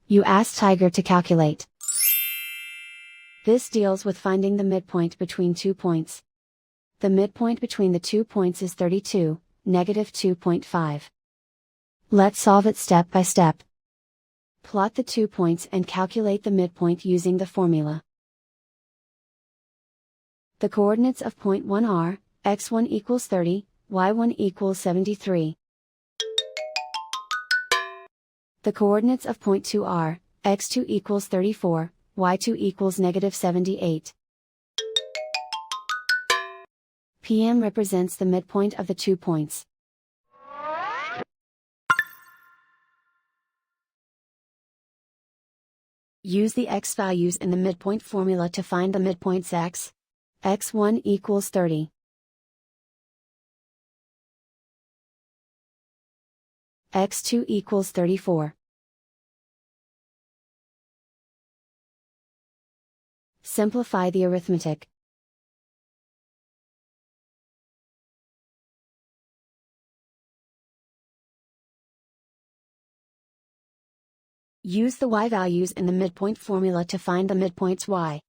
You ask Tiger to calculate. This deals with finding the midpoint between 2 points. The midpoint between the 2 points is 32, negative 2.5. Let's solve it step by step. Plot the 2 points and calculate the midpoint using the formula. The coordinates of point 1 are, x1 equals 30, y1 equals 73. The coordinates of point 2 are, x2 equals 34, y2 equals negative 78. PM represents the midpoint of the 2 points. Use the x values in the midpoint formula to find the midpoints x. x1 equals 30. x2 equals 34. Simplify the arithmetic. Use the y values in the midpoint formula to find the midpoints y.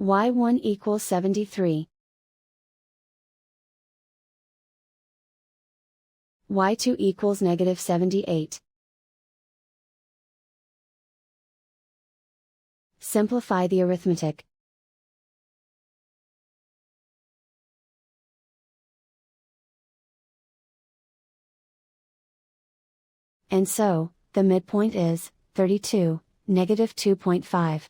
y1 equals 73. y2 equals negative 78. Simplify the arithmetic. And so, the midpoint is 32, negative 2.5.